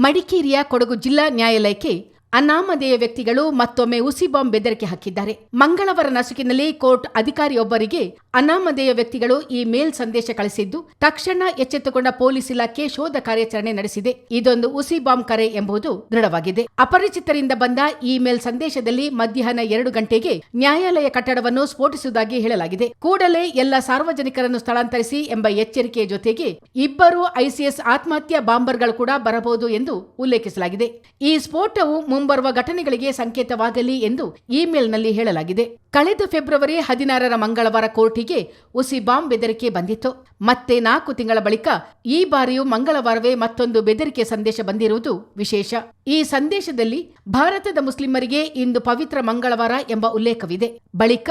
ಮಡಿಕೇರಿಯ ಕೊಡಗು ಜಿಲ್ಲಾ ನ್ಯಾಯಾಲಯಕ್ಕೆ ಅನಾಮಧೇಯ ವ್ಯಕ್ತಿಗಳು ಮತ್ತೊಮ್ಮೆ ಹುಸಿ ಬಾಂಬ್ ಬೆದರಿಕೆ ಹಾಕಿದ್ದಾರೆ. ಮಂಗಳವಾರ ನಸುಕಿನಲ್ಲಿ ಕೋರ್ಟ್ ಅಧಿಕಾರಿಯೊಬ್ಬರಿಗೆ ಅನಾಮಧೇಯ ವ್ಯಕ್ತಿಗಳು ಈ ಮೇಲ್ ಸಂದೇಶ ಕಳಿಸಿದ್ದು, ತಕ್ಷಣ ಎಚ್ಚೆತ್ತುಕೊಂಡ ಪೊಲೀಸ್ ಇಲಾಖೆ ಶೋಧ ಕಾರ್ಯಾಚರಣೆ ನಡೆಸಿದೆ. ಇದೊಂದು ಹುಸಿ ಬಾಂಬ್ ಕರೆ ಎಂಬುದು ದೃಢವಾಗಿದೆ. ಅಪರಿಚಿತರಿಂದ ಬಂದ ಈ ಮೇಲ್ ಸಂದೇಶದಲ್ಲಿ ಮಧ್ಯಾಹ್ನ 2 ಗಂಟೆಗೆ ನ್ಯಾಯಾಲಯ ಕಟ್ಟಡವನ್ನು ಸ್ಫೋಟಿಸುವುದಾಗಿ ಹೇಳಲಾಗಿದೆ. ಕೂಡಲೇ ಎಲ್ಲ ಸಾರ್ವಜನಿಕರನ್ನು ಸ್ಥಳಾಂತರಿಸಿ ಎಂಬ ಎಚ್ಚರಿಕೆಯ ಜೊತೆಗೆ 2 ಐಸಿಸ್ ಆತ್ಮಹತ್ಯಾ ಬಾಂಬರ್ಗಳು ಕೂಡ ಬರಬಹುದು ಎಂದು ಉಲ್ಲೇಖಿಸಲಾಗಿದೆ. ಈ ಸ್ಫೋಟವು ಮುಂಬರುವ ಘಟನೆಗಳಿಗೆ ಸಂಕೇತವಾಗಲಿ ಎಂದು ಇಮೇಲ್ನಲ್ಲಿ ಹೇಳಲಾಗಿದೆ. ಕಳೆದ ಫೆಬ್ರವರಿ 16ರ ಮಂಗಳವಾರ ಕೋರ್ಟಿಗೆ ಹುಸಿ ಬಾಂಬ್ ಬೆದರಿಕೆ ಬಂದಿತ್ತು. ಮತ್ತೆ 4 ತಿಂಗಳ ಬಳಿಕ ಈ ಬಾರಿಯೂ ಮಂಗಳವಾರವೇ ಮತ್ತೊಂದು ಬೆದರಿಕೆ ಸಂದೇಶ ಬಂದಿರುವುದು ವಿಶೇಷ. ಈ ಸಂದೇಶದಲ್ಲಿ ಭಾರತದ ಮುಸ್ಲಿಮರಿಗೆ ಇಂದು ಪವಿತ್ರ ಮಂಗಳವಾರ ಎಂಬ ಉಲ್ಲೇಖವಿದೆ. ಬಳಿಕ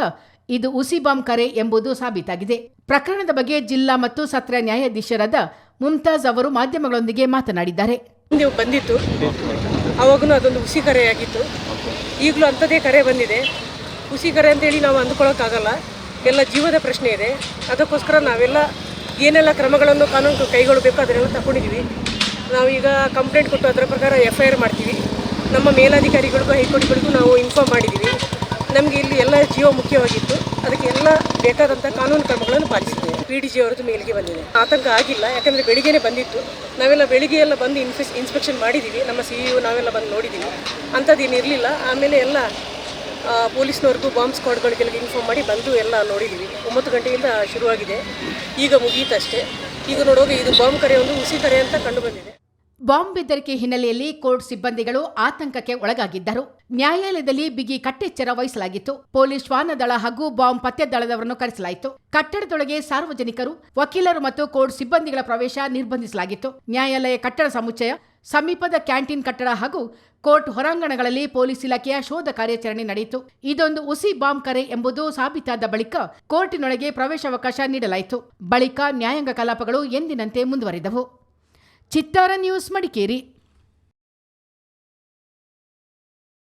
ಇದು ಹುಸಿ ಬಾಂಬ್ ಕರೆ ಎಂಬುದು ಸಾಬೀತಾಗಿದೆ. ಪ್ರಕರಣದ ಬಗ್ಗೆ ಜಿಲ್ಲಾ ಮತ್ತು ಸತ್ರ ನ್ಯಾಯಾಧೀಶರಾದ ಮುಮ್ತಾಜ್ ಅವರು ಮಾಧ್ಯಮಗಳೊಂದಿಗೆ ಮಾತನಾಡಿದ್ದಾರೆ. ಬಂದಿತ್ತು, ಅವಾಗೂ ಅದೊಂದು ಹುಸಿ ಕರೆಯಾಗಿತ್ತು. ಈಗಲೂ ಅಂಥದ್ದೇ ಕರೆ ಬಂದಿದೆ. ಹುಸಿ ಕರೆ ಅಂತೇಳಿ ನಾವು ಅಂದುಕೊಳ್ಳೋಕ್ಕಾಗಲ್ಲ. ಎಲ್ಲ ಜೀವದ ಪ್ರಶ್ನೆ ಇದೆ. ಅದಕ್ಕೋಸ್ಕರ ನಾವೆಲ್ಲ ಏನೆಲ್ಲ ಕ್ರಮಗಳನ್ನು ಕಾನೂನು ಕೈಗೊಳ್ಳಬೇಕು ಅದನ್ನೆಲ್ಲ ತಗೊಂಡಿದ್ದೀವಿ. ನಾವೀಗ ಕಂಪ್ಲೇಂಟ್ ಕೊಟ್ಟು ಅದರ ಪ್ರಕಾರ FIR ಮಾಡ್ತೀವಿ. ನಮ್ಮ ಮೇಲಾಧಿಕಾರಿಗಳಿಗೂ ಹೈಕೋರ್ಟ್ಗಳಿಗೂ ನಾವು ಇನ್ಫಾರ್ಮ್ ಮಾಡಿದ್ದೀವಿ. ನಮಗೆ ಇಲ್ಲಿ ಎಲ್ಲ ಜೀವ ಮುಖ್ಯವಾಗಿತ್ತು. ಅದಕ್ಕೆ ಎಲ್ಲ ಬೇಕಾದಂಥ ಕಾನೂನು ಕ್ರಮಗಳನ್ನು ಪಾಲಿಸಿದ್ದೇವೆ. PDG ಅವರದ್ದು ಮೇಲಿಗೆ ಬಂದಿದೆ. ಆತಂಕ ಆಗಿಲ್ಲ, ಯಾಕಂದರೆ ಬೆಳಿಗ್ಗೆನೇ ಬಂದಿತ್ತು. ನಾವೆಲ್ಲ ಬೆಳಿಗ್ಗೆ ಎಲ್ಲ ಬಂದು ಇನ್ಸ್ಪೆಕ್ಷನ್ ಮಾಡಿದ್ದೀವಿ. ನಮ್ಮ CEO ನಾವೆಲ್ಲ ಬಂದು ನೋಡಿದ್ದೀವಿ. ಅಂಥದ್ದೇನು ಇರಲಿಲ್ಲ. ಆಮೇಲೆ ಎಲ್ಲ ಪೊಲೀಸ್ನವ್ರಿಗೂ ಬಾಂಬ್ ಸ್ಕ್ವಾಡ್ಗಳಿಗೆಲ್ಲ ಇನ್ಫಾರ್ಮ್ ಮಾಡಿ ಬಂದು ಎಲ್ಲ ನೋಡಿದ್ದೀವಿ. 9 ಗಂಟೆಯಿಂದ ಶುರುವಾಗಿದೆ, ಈಗ ಮುಗಿಯಿತಷ್ಟೇ. ಈಗ ನೋಡುವಾಗ ಇದು ಬಾಂಬ್ ಕರೆ ಒಂದು ಹುಸಿ ಕರೆ ಅಂತ ಕಂಡು ಬಂದಿದೆ. ಬಾಂಬ್ ಬೆದರಿಕೆ ಹಿನ್ನೆಲೆಯಲ್ಲಿ ಕೋರ್ಟ್ ಸಿಬ್ಬಂದಿಗಳು ಆತಂಕಕ್ಕೆ ಒಳಗಾಗಿದ್ದರು. ನ್ಯಾಯಾಲಯದಲ್ಲಿ ಬಿಗಿ ಕಟ್ಟೆಚ್ಚರ ವಹಿಸಲಾಗಿತ್ತು. ಪೊಲೀಸ್ ಶ್ವಾನ ದಳ ಹಾಗೂ ಬಾಂಬ್ ಪತ್ತೆ ದಳದವರನ್ನು ಕರೆಸಲಾಯಿತು. ಕಟ್ಟಡದೊಳಗೆ ಸಾರ್ವಜನಿಕರು, ವಕೀಲರು ಮತ್ತು ಕೋರ್ಟ್ ಸಿಬ್ಬಂದಿಗಳ ಪ್ರವೇಶ ನಿರ್ಬಂಧಿಸಲಾಗಿತ್ತು. ನ್ಯಾಯಾಲಯ ಕಟ್ಟಡ ಸಮುಚ್ಚಯ, ಸಮೀಪದ ಕ್ಯಾಂಟೀನ್ ಕಟ್ಟಡ ಹಾಗೂ ಕೋರ್ಟ್ ಹೊರಾಂಗಣಗಳಲ್ಲಿ ಪೊಲೀಸ್ ಇಲಾಖೆಯ ಶೋಧ ಕಾರ್ಯಾಚರಣೆ ನಡೆಯಿತು. ಇದೊಂದು ಹುಸಿ ಬಾಂಬ್ ಕರೆ ಎಂಬುದು ಸಾಬೀತಾದ ಬಳಿಕ ಕೋರ್ಟಿನೊಳಗೆ ಪ್ರವೇಶಾವಕಾಶ ನೀಡಲಾಯಿತು. ಬಳಿಕ ನ್ಯಾಯಾಂಗ ಕಲಾಪಗಳು ಎಂದಿನಂತೆ ಮುಂದುವರಿದವು. ಚಿತ್ತಾರ ನ್ಯೂಸ್, ಮಡಿಕೇರಿ.